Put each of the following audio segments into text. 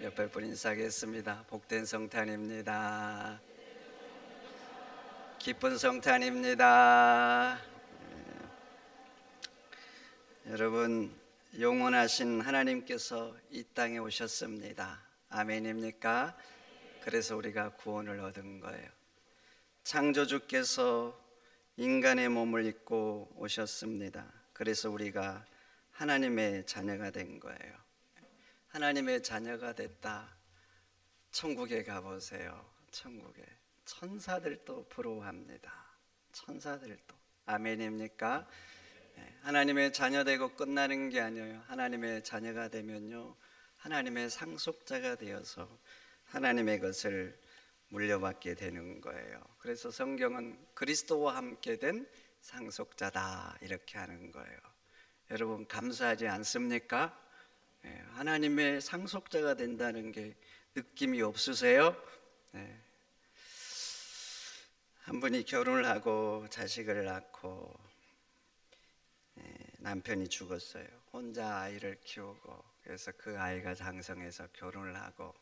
옆에 분 인사하겠습니다. 복된 성탄입니다. 기쁜 성탄입니다. 여러분, 영원하신 하나님께서 이 땅에 오셨습니다. 아멘입니까? 그래서 우리가 구원을 얻은 거예요. 창조주께서 인간의 몸을 입고 오셨습니다. 그래서 우리가 하나님의 자녀가 된 거예요. 하나님의 자녀가 됐다. 천국에 가보세요. 천국에 천사들도 부러워합니다. 천사들도. 아멘입니까? 하나님의 자녀 되고 끝나는 게 아니에요. 하나님의 자녀가 되면요, 하나님의 상속자가 되어서 하나님의 것을 물려받게 되는 거예요. 그래서 성경은 그리스도와 함께 된 상속자다 이렇게 하는 거예요. 여러분 감사하지 않습니까? 하나님의 상속자가 된다는 게 느낌이 없으세요? 한 분이 결혼을 하고 자식을 낳고 남편이 죽었어요. 혼자 아이를 키우고, 그래서 그 아이가 장성해서 결혼을 하고,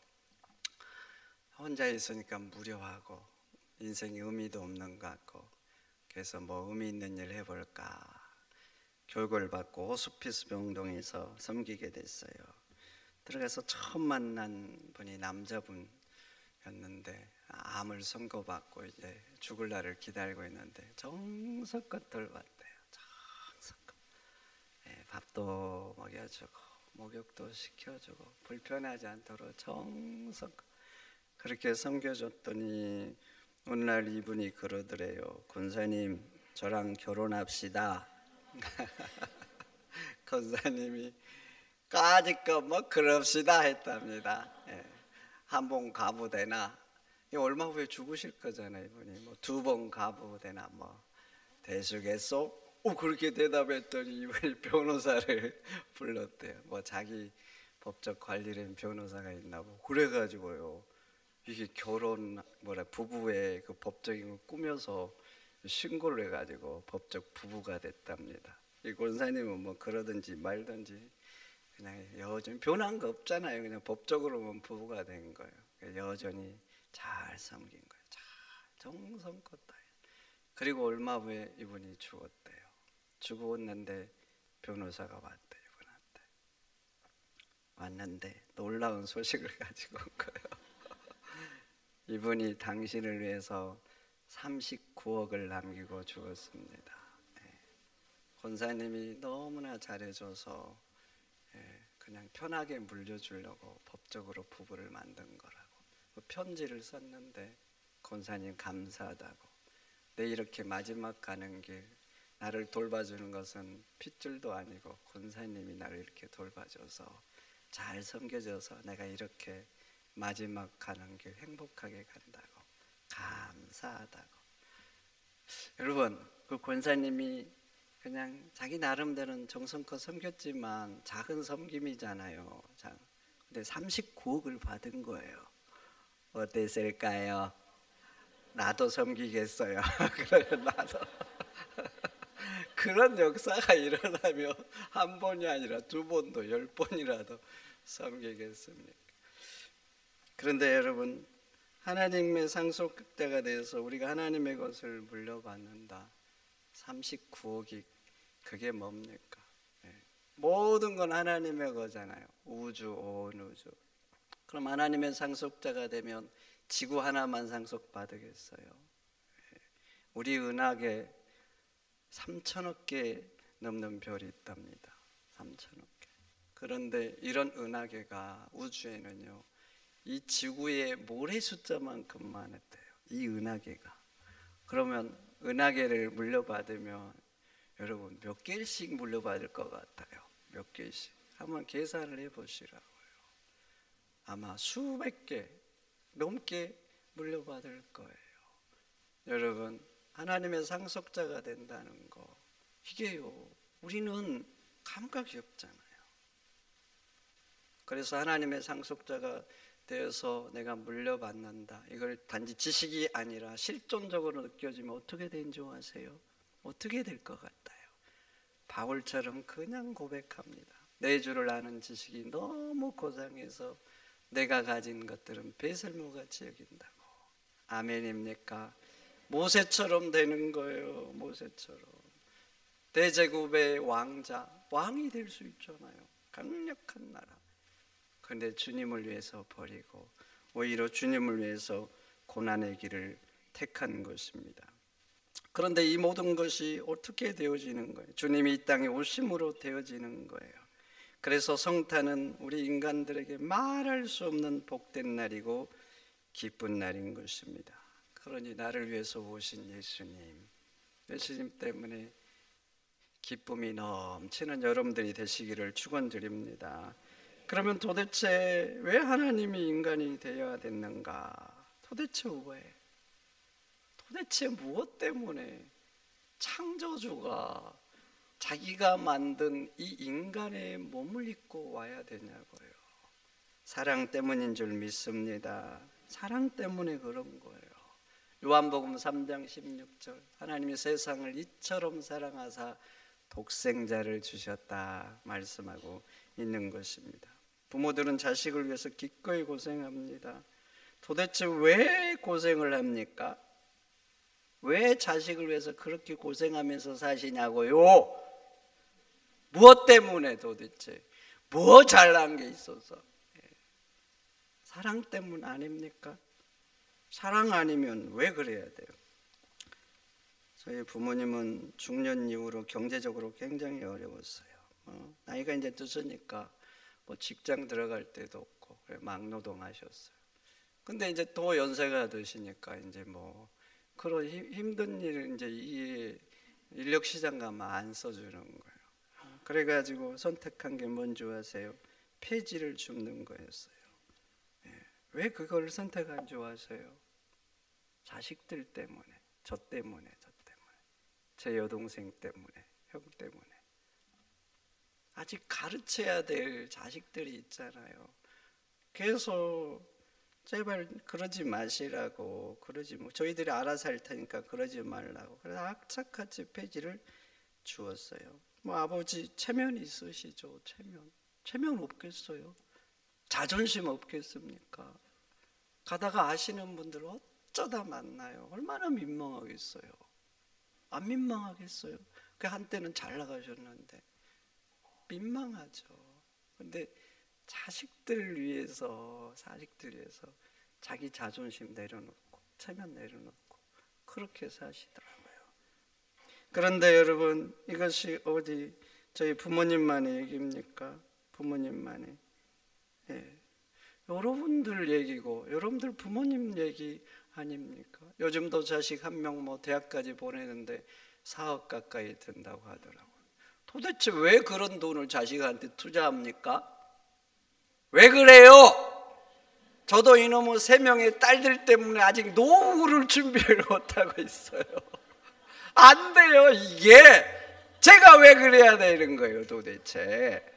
혼자 있으니까 무료하고 인생에 의미도 없는 것 같고, 그래서 뭐 의미 있는 일 해볼까 교육을 받고 호스피스 병동에서 섬기게 됐어요. 들어가서 처음 만난 분이 남자분이었는데 암을 선고받고 이제 죽을 날을 기다리고 있는데 정성껏 돌봤대요. 정성껏. 밥도 먹여주고 목욕도 시켜주고 불편하지 않도록 정성껏 그렇게 섬겨줬더니 어느 날 이분이 그러더래요. 권사님, 저랑 결혼합시다. 권사님이 까짓거 뭐 그럽시다 했답니다. 한 번 가부되나, 얼마 후에 죽으실 거잖아요. 이분이 뭐 2번 가부되나 뭐 되시겠소? 그렇게 대답했더니 이분이 변호사를 불렀대요. 뭐 자기 법적 관리된 변호사가 있나고. 그래가지고요, 이게 결혼 부부의 그 법적인 걸 꾸며서 신고를 해가지고 법적 부부가 됐답니다. 이 권사님은 뭐 그러든지 말든지 그냥 여전히 변한 거 없잖아요. 그냥 법적으로만 부부가 된 거예요. 여전히 잘 섬긴 거예요. 잘 정성껏 다. 그리고 얼마 후에 이분이 죽었대요. 죽었는데 변호사가 왔대요. 이분한테 왔는데 놀라운 소식을 가지고 온 거예요. 이분이 당신을 위해서 39억을 남기고 죽었습니다. 권사님이 너무나 잘해줘서 그냥 편하게 물려주려고 법적으로 부부를 만든 거라고 편지를 썼는데, 권사님 감사하다고, 내 이렇게 마지막 가는 길 나를 돌봐주는 것은 핏줄도 아니고 권사님이 나를 이렇게 돌봐줘서 잘 섬겨줘서 내가 이렇게 마지막 가는 길 행복하게 간다고, 감사하다고. 여러분, 그 권사님이 그냥 자기 나름대로는 정성껏 섬겼지만 작은 섬김이잖아요. 근데 39억을 받은 거예요. 어땠을까요? 나도 섬기겠어요. 그래요, 나도. 그런 역사가 일어나면 한 번이 아니라 2번도 10번이라도 섬기겠습니까? 그런데 여러분, 하나님의 상속자가 되어서 우리가 하나님의 것을 물려받는다. 39억이 그게 뭡니까? 모든 건 하나님의 거잖아요. 우주, 온 우주. 그럼 하나님의 상속자가 되면 지구 하나만 상속받으겠어요? 우리 은하계 3천억 개 넘는 별이 있답니다. 3천억 개. 그런데 이런 은하계가 우주에는요, 이 지구의 모래 숫자만큼만 했대요. 이 은하계가. 그러면 은하계를 물려받으면 여러분 몇 개씩 물려받을 것 같아요? 몇 개씩? 한번 계산을 해보시라고요. 아마 수백 개 넘게 물려받을 거예요. 여러분, 하나님의 상속자가 된다는 거, 이게요, 우리는 감각이 없잖아요. 그래서 하나님의 상속자가 되어서 내가 물려받는다, 이걸 단지 지식이 아니라 실존적으로 느껴지면 어떻게 되는 줄 아세요? 어떻게 될 것 같아요? 바울처럼 그냥 고백합니다. 내 주를 아는 지식이 너무 고상해서 내가 가진 것들은 배설물같이 여긴다고. 아멘입니까? 모세처럼 되는 거예요. 모세처럼 대제국의 왕자, 왕이 될 수 있잖아요. 강력한 나라. 그런데 주님을 위해서 버리고 오히려 주님을 위해서 고난의 길을 택한 것입니다. 그런데 이 모든 것이 어떻게 되어지는 거예요? 주님이 이 땅에 오심으로 되어지는 거예요. 그래서 성탄은 우리 인간들에게 말할 수 없는 복된 날이고 기쁜 날인 것입니다. 그러니 나를 위해서 오신 예수님 때문에 기쁨이 넘치는 여러분들이 되시기를 축원드립니다. 그러면 도대체 왜 하나님이 인간이 되어야 됐는가? 도대체 왜? 도대체 무엇 때문에 창조주가 자기가 만든 이 인간의 몸을 입고 와야 되냐고요. 사랑 때문인 줄 믿습니다. 사랑 때문에 그런 거예요. 요한복음 3장 16절 하나님이 세상을 이처럼 사랑하사 독생자를 주셨다 말씀하고 있는 것입니다. 부모들은 자식을 위해서 기꺼이 고생합니다. 도대체 왜 고생을 합니까? 왜 자식을 위해서 그렇게 고생하면서 사시냐고요? 무엇 때문에 도대체? 뭐 잘난 게 있어서? 사랑 때문 아닙니까? 사랑 아니면 왜 그래야 돼요? 저희 부모님은 중년 이후로 경제적으로 굉장히 어려웠어요. 나이가 이제 드시니까 뭐 직장 들어갈 때도 없고 막노동하셨어요. 근데 이제 또 연세가 드시니까 이제 뭐 그런 힘든 일을 이제 이 인력 시장 가면 안 써주는 거예요. 그래가지고 선택한 게 뭔지 아세요? 폐지를 줍는 거였어요. 왜 그걸 선택한 줄 아세요? 자식들 때문에, 저 때문에, 제 여동생 때문에, 형 때문에. 아직 가르쳐야 될 자식들이 있잖아요. 그래서 제발 그러지 마시라고, 저희들이 알아서 할 테니까 그러지 말라고. 그래서 악착같이 폐지를 주었어요. 뭐 아버지 체면 있으시죠? 체면 없겠어요? 자존심 없겠습니까? 가다가 아시는 분들 어쩌다 만나요? 얼마나 민망하겠어요? 안 민망하겠어요? 그 한때는 잘 나가셨는데 민망하죠. 근데 자식들 위해서 자기 자존심 내려놓고 체면 내려놓고 그렇게 사시더라고요. 그런데 여러분, 이것이 어디 저희 부모님만의 얘기입니까? 부모님만의. 여러분들 얘기고 여러분들 부모님 얘기 아닙니까? 요즘도 자식 한 명 뭐 대학까지 보내는데 4억 가까이 든다고 하더라고요. 도대체 왜 그런 돈을 자식한테 투자합니까? 왜 그래요? 저도 이놈의 3명의 딸들 때문에 아직 노후를 준비를 못하고 있어요. 안 돼요. 이게 제가 왜 그래야 되는 거예요 도대체?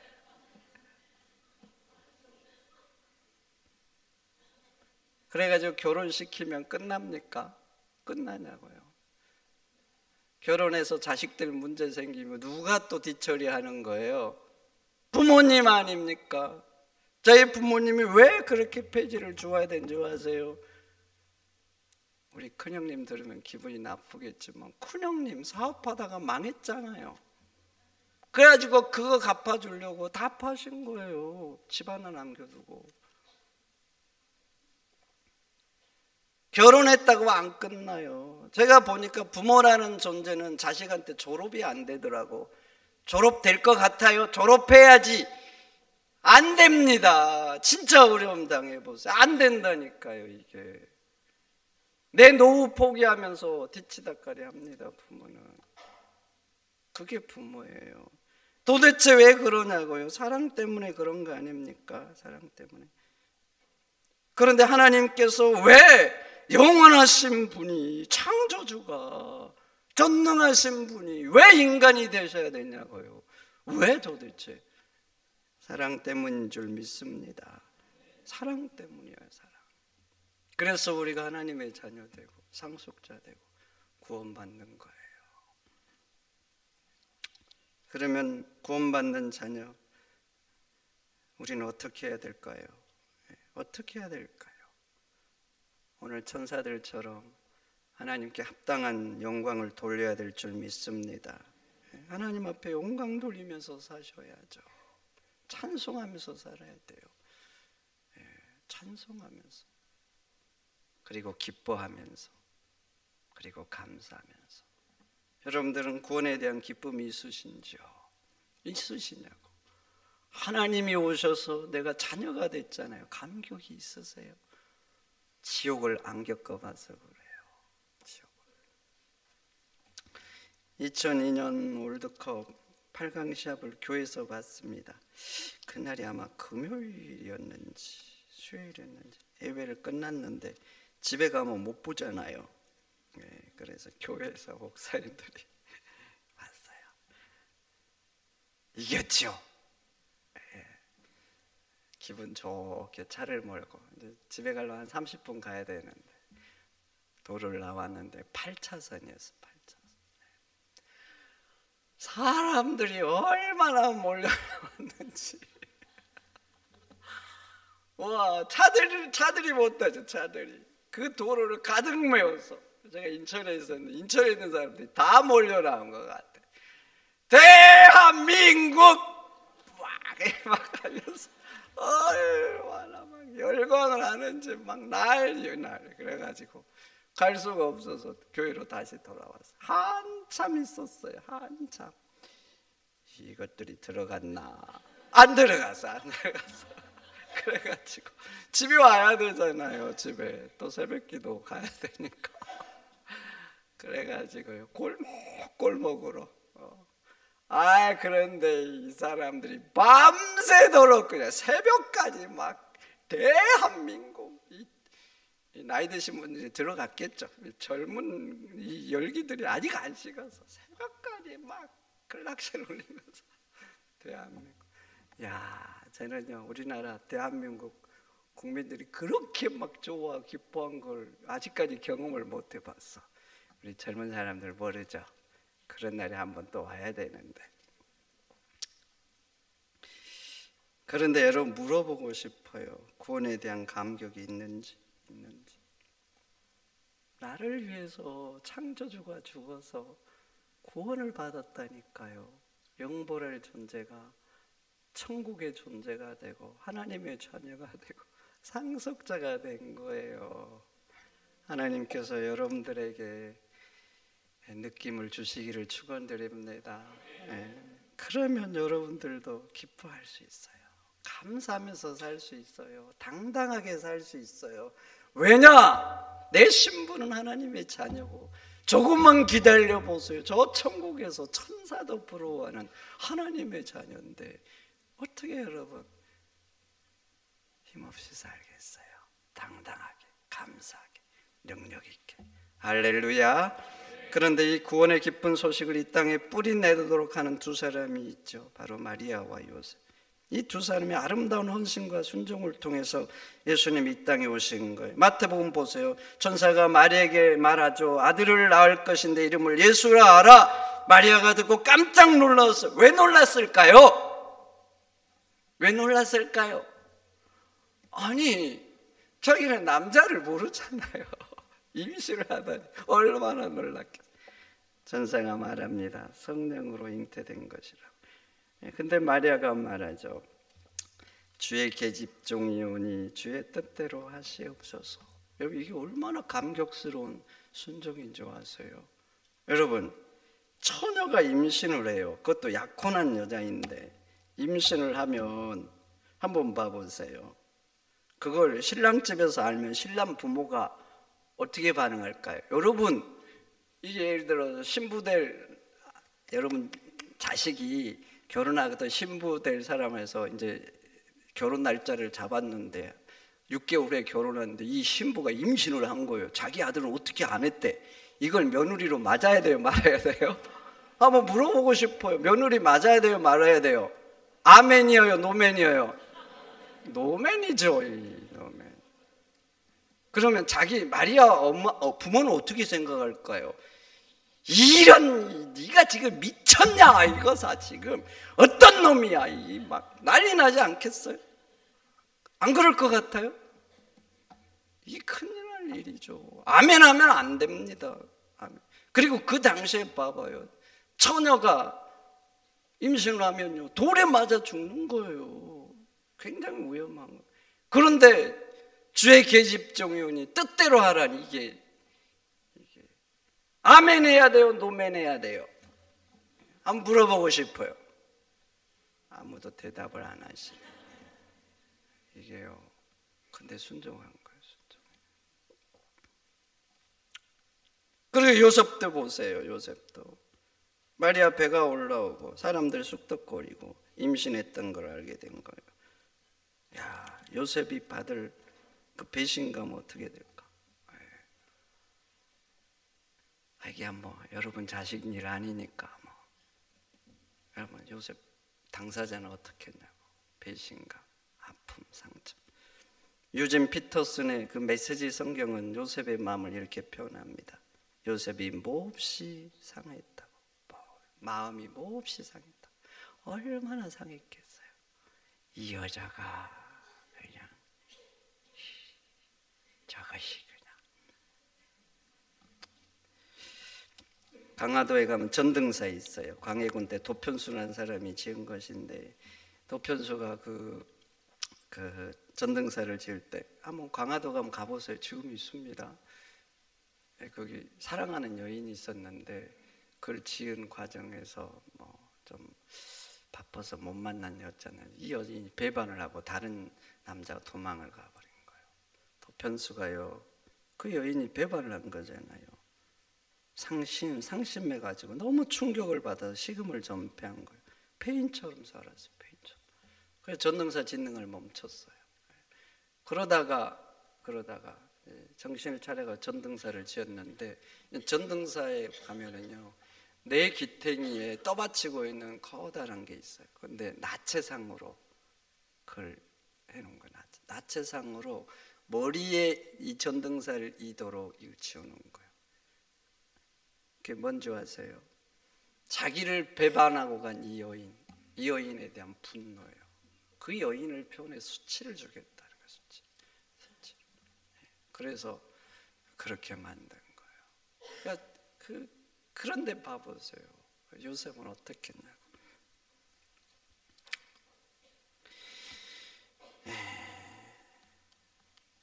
그래가지고 결혼시키면 끝납니까? 끝나냐고요. 결혼해서 자식들 문제 생기면 누가 또 뒷처리하는 거예요? 부모님 아닙니까? 저희 부모님이 왜 그렇게 폐지를 주어야 되는지 아세요? 우리 큰형님 들으면 기분이 나쁘겠지만 큰형님 사업하다가 망했잖아요. 그래가지고 그거 갚아주려고 다 파신 거예요. 집 하나 남겨두고. 결혼했다고 안 끝나요. 제가 보니까 부모라는 존재는 자식한테 졸업이 안 되더라고. 졸업될 것 같아요. 졸업해야지. 안 됩니다. 진짜 어려움 당해보세요. 안 된다니까요. 이게 내 노후 포기하면서 뒤치다까리 합니다. 부모는. 그게 부모예요. 도대체 왜 그러냐고요? 사랑 때문에 그런 거 아닙니까? 사랑 때문에. 그런데 하나님께서 왜 영원하신 분이, 창조주가, 전능하신 분이 왜 인간이 되셔야 되냐고요? 왜 도대체? 사랑 때문인 줄 믿습니다. 사랑 때문이에요. 사랑. 그래서 우리가 하나님의 자녀 되고 상속자 되고 구원받는 거예요. 그러면 구원받는 자녀, 우리는 어떻게 해야 될까요? 어떻게 해야 될까요? 오늘 천사들처럼 하나님께 합당한 영광을 돌려야 될 줄 믿습니다. 하나님 앞에 영광 돌리면서 사셔야죠. 찬송하면서 살아야 돼요. 찬송하면서, 그리고 기뻐하면서, 그리고 감사하면서. 여러분들은 구원에 대한 기쁨이 있으신지요? 있으시냐고. 하나님이 오셔서 내가 자녀가 됐잖아요. 감격이 있으세요? 지옥을 안 겪어봐서 그래요. 지옥을. 2002년 월드컵 8강 시합을 교회에서 봤습니다. 그날이 아마 금요일이었는지 수요일이었는지 예배를 끝났는데 집에 가면 못 보잖아요. 그래서 교회에서 목사님들이 왔어요. 이겼죠. 기분 좋게 차를 몰고 이제 집에 가려면 한 30분 가야 되는데 도로를 나왔는데 8차선이었어. 8차선. 사람들이 얼마나 몰려왔는지. 와, 차들이 못 타죠. 차들이 그 도로를 가득 메워서. 제가 인천에 있었는데 인천에 있는 사람들이 다 몰려나온 것 같아. 대한민국 막 하면서 얼마나 막 열광을 하는지 막 난리. 그래가지고 갈 수가 없어서 교회로 다시 돌아왔어요. 한참 있었어요. 한참. 이것들이 들어갔나? 안 들어갔어. 그래가지고 집에 와야 되잖아요. 집에 또 새벽기도 가야 되니까. 그래가지고요 골목으로. 그런데 이 사람들이 밤새도록 그냥 새벽까지 막 대한민국 이 나이 드신 분들이 들어갔겠죠. 젊은 이 열기들이 아직 안 식어서 새벽까지 막 클락션 울리면서 대한민국. 야, 저는요 우리나라 대한민국 국민들이 그렇게 막 좋아 기뻐한 걸 아직까지 경험을 못 해봤어. 우리 젊은 사람들 모르죠. 그런 날이 한번 또 와야 되는데. 그런데 여러분 물어보고 싶어요. 구원에 대한 감격이 있는지. 나를 위해서 창조주가 죽어서 구원을 받았다니까요. 영벌할 존재가 천국의 존재가 되고 하나님의 자녀가 되고 상속자가 된 거예요. 하나님께서 여러분들에게 느낌을 주시기를 축원드립니다. 그러면 여러분들도 기뻐할 수 있어요. 감사하면서 살 수 있어요. 당당하게 살 수 있어요. 왜냐? 내 신분은 하나님의 자녀고 조금만 기다려 보세요. 저 천국에서 천사도 부러워하는 하나님의 자녀인데 어떻게 여러분 힘없이 살겠어요? 당당하게, 감사하게, 능력 있게. 할렐루야. 그런데 이 구원의 기쁜 소식을 이 땅에 뿌리 내도록 하는 두 사람이 있죠. 바로 마리아와 요셉. 이 두 사람의 아름다운 헌신과 순종을 통해서 예수님이 이 땅에 오신 거예요. 마태복음 보세요. 천사가 마리아에게 말하죠. 아들을 낳을 것인데 이름을 예수라 하라. 마리아가 듣고 깜짝 놀랐어요. 왜 놀랐을까요? 왜 놀랐을까요? 아니, 자기는 남자를 모르잖아요. 임신을 하다니 얼마나 놀랐겠어요. 천사가 말합니다. 성령으로 잉태된 것이라고. 근데 마리아가 말하죠. 주의 계집종이 오니 주의 뜻대로 하시옵소서. 여러분 이게 얼마나 감격스러운 순종인 줄 아세요? 여러분 처녀가 임신을 해요. 그것도 약혼한 여자인데 임신을 하면 한번 봐보세요. 그걸 신랑 집에서 알면 신랑 부모가 어떻게 반응할까요? 여러분 이게 예를 들어서 신부될 여러분 자식이 결혼하거든 신부될 사람에서 이제 결혼 날짜를 잡았는데 6개월 후에 결혼했는데 이 신부가 임신을 한 거예요. 자기 아들은 어떻게 안 했대? 이걸 며느리로 맞아야 돼요? 말아야 돼요? 한번 물어보고 싶어요. 며느리 맞아야 돼요? 말아야 돼요? 아멘이에요? 노멘이에요? 노멘이죠. 노멘. 그러면 자기 마리아 부모는 어떻게 생각할까요? 이런 네가 지금 미쳤냐 이거사 지금 어떤 놈이야 이 막 난리 나지 않겠어요? 안 그럴 것 같아요? 이게 큰일 날 일이죠. 아멘 하면 안 됩니다. 아멘. 그리고 그 당시에 봐봐요. 처녀가 임신을 하면요, 돌에 맞아 죽는 거예요. 굉장히 위험한 거예요. 그런데 주의 계집종이오니 뜻대로 하라니, 이게 아멘 해야 돼요, 노멘 해야 돼요? 한번 물어보고 싶어요. 아무도 대답을 안 하시네. 이게요, 근데 순종한 거예요, 순종. 그리고 요셉도 보세요. 요셉도 마리아 배가 올라오고 사람들 쑥덕거리고 임신했던 걸 알게 된 거예요. 야, 요셉이 받을 그 배신감 어떻게 될까? 이게 뭐 여러분 자식 일 아니니까 뭐. 여러분 요셉 당사자는 어떻게 했냐고. 배신감, 아픔, 상처. 유진 피터슨의 그 메시지 성경은 요셉의 마음을 이렇게 표현합니다. 요셉이 몹시 상했다고. 마음이 몹시 상했다. 얼마나 상했겠어요. 이 여자가 그냥 저것이 그냥. 강화도에 가면 전등사 있어요. 광해군 때 도편수라는 사람이 지은 것인데, 도편수가 그 전등사를 지을 때 한번 강화도 가면 가보세요. 지금 있습니다. 거기 사랑하는 여인이 있었는데 그걸 지은 과정에서 뭐 좀 바빠서 못 만난 여자는 이 여인이 배반을 하고 다른 남자가 도망을 가버린 거예요. 도편수가요, 그 여인이 배반을 한 거잖아요. 상심해가지고 너무 충격을 받아서 식음을 전폐한 거예요. 폐인처럼 살았어요. 폐인처럼. 그래서 전등사 짓는 걸 멈췄어요. 그러다가 정신을 차려가 전등사를 지었는데, 전등사에 가면은요, 내 기탱이에 떠받치고 있는 커다란 게 있어요. 그런데 나체상으로 그걸 해놓은 거예요. 나체상으로 머리에 이 전등사를 이도록 일치우는 거예요. 그게 뭔지 아세요? 자기를 배반하고 간 이 여인에 대한 분노예요. 그 여인을 표현해 수치를 주겠다는 거예요. 수치. 그래서 그렇게 만든 거예요. 그러니까 그런데 봐보세요. 요셉은 어떻게 했냐고.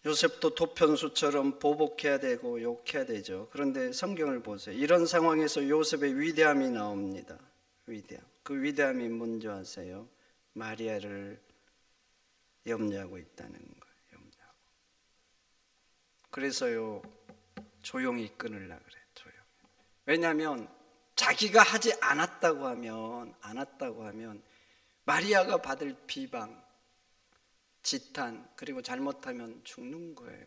요셉도 도편수처럼 보복해야 되고 욕해야 되죠. 그런데 성경을 보세요. 이런 상황에서 요셉의 위대함이 나옵니다. 위대함. 그 위대함이 뭔지 아세요? 마리아를 염려하고 있다는 거예요. 염려하고. 그래서요, 조용히 끊으려고 그래요. 조용히. 왜냐하면 자기가 하지 않았다고 하면 마리아가 받을 비방, 지탄, 그리고 잘못하면 죽는 거예요.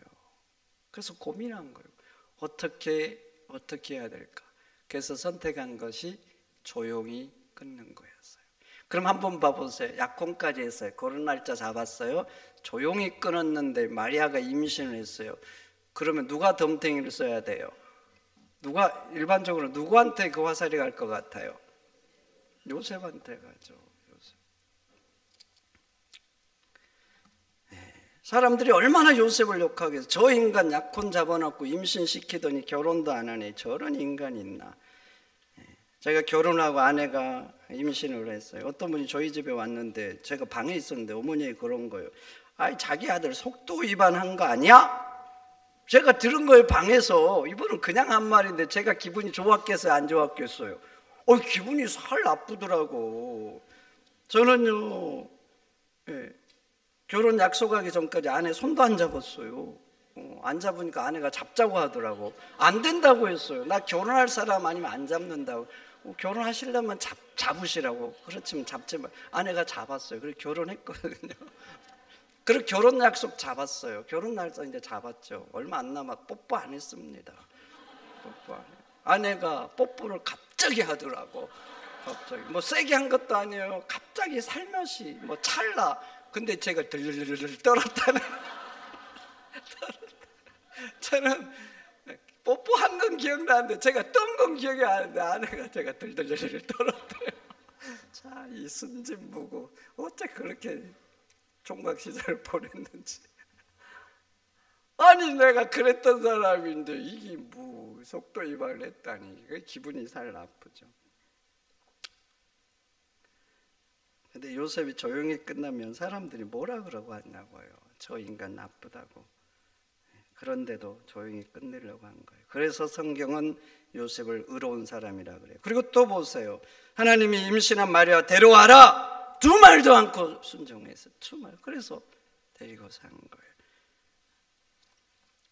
그래서 고민한 거예요. 어떻게 해야 될까? 그래서 선택한 것이 조용히 끊는 거였어요. 그럼 한번 봐보세요. 약혼까지 했어요. 결혼 날짜 잡았어요. 조용히 끊었는데 마리아가 임신을 했어요. 그러면 누가 덤탱이를 써야 돼요? 일반적으로 누구한테 그 화살이 갈 것 같아요? 요셉한테 가죠. 요셉. 사람들이 얼마나 요셉을 욕하겠어요. 저 인간 약혼 잡아놓고 임신시키더니 결혼도 안 하네. 저런 인간이 있나. 제가 결혼하고 아내가 임신을 했어요. 어떤 분이 저희 집에 왔는데 제가 방에 있었는데 어머니가 그런 거예요. 아이, 자기 아들 속도 위반한 거 아니야? 제가 들은 거예요. 방에서. 이분은 그냥 한 말인데 제가 기분이 좋았겠어요, 안 좋았겠어요? 기분이 살 나쁘더라고. 저는요, 결혼 약속하기 전까지 아내 손도 안 잡았어요. 안 잡으니까 아내가 잡자고 하더라고. 안 된다고 했어요. 나 결혼할 사람 아니면 안 잡는다고. 결혼하시려면 잡으시라고. 그렇지만 잡지 마. 아내가 잡았어요. 그래서 결혼했거든요. 그리고 결혼 약속 잡았어요. 결혼 날짜 이제 잡았죠. 얼마 안 남아. 뽀뽀 안 했습니다. 뽀뽀 안 해요. 아내가 뽀뽀를 갑자기 하더라고. 갑자기 뭐 세게 한 것도 아니에요. 갑자기 살며시 뭐 찰나. 근데 제가 들들들 떨었다는. 저는 뽀뽀한 건 기억나는데 제가 떤 건 기억이 안 나는데 아내가 제가 들들들 떨었대요. 자, 이 순진무구 어째 그렇게 총각 시절을 보냈는지. 아니 내가 그랬던 사람인데 이게 뭐 속도 위반을 했다니 기분이 살 나쁘죠. 근데 요셉이 조용히 끝나면 사람들이 뭐라 그러고 하냐고요. 저 인간 나쁘다고. 그런데도 조용히 끝내려고 한 거예요. 그래서 성경은 요셉을 의로운 사람이라 그래요. 그리고 또 보세요. 하나님이 임신한 마리아 데려와라. 두 말도 않고 순종해서 두 말. 그래서 데리고 산 거예요.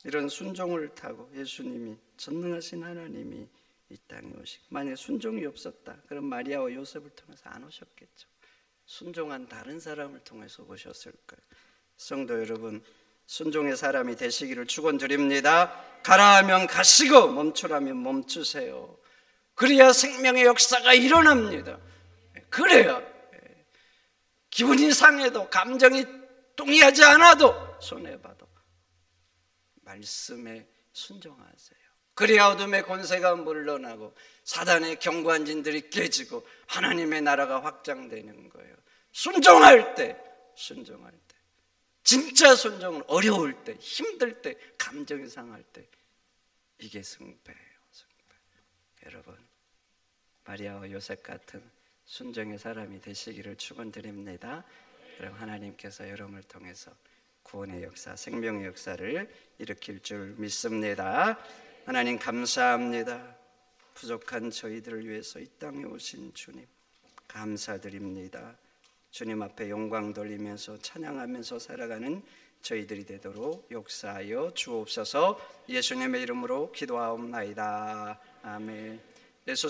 이런 순종을 타고 예수님이 전능하신 하나님이 이 땅에 오시고, 만약에 순종이 없었다 그럼 마리아와 요셉을 통해서 안 오셨겠죠. 순종한 다른 사람을 통해서 오셨을 거예요. 성도 여러분, 순종의 사람이 되시기를 축원드립니다. 가라 하면 가시고 멈추라면 멈추세요. 그래야 생명의 역사가 일어납니다. 그래야 기분이 상해도 감정이 동의하지 않아도 손해봐도 말씀에 순종하세요. 그래야 어둠의 권세가 물러나고 사단의 경관진들이 깨지고 하나님의 나라가 확장되는 거예요. 순종할 때 진짜 순종은 어려울 때, 힘들 때, 감정이 상할 때 이게 승패예요. 여러분, 마리아와 요셉 같은 순종의 사람이 되시기를 축원드립니다. 그럼 하나님께서 여러분을 통해서 구원의 역사, 생명의 역사를 일으킬 줄 믿습니다. 하나님 감사합니다. 부족한 저희들을 위해서 이 땅에 오신 주님 감사드립니다. 주님 앞에 영광 돌리면서 찬양하면서 살아가는 저희들이 되도록 역사하여 주옵소서. 예수님의 이름으로 기도하옵나이다. 아멘. 예수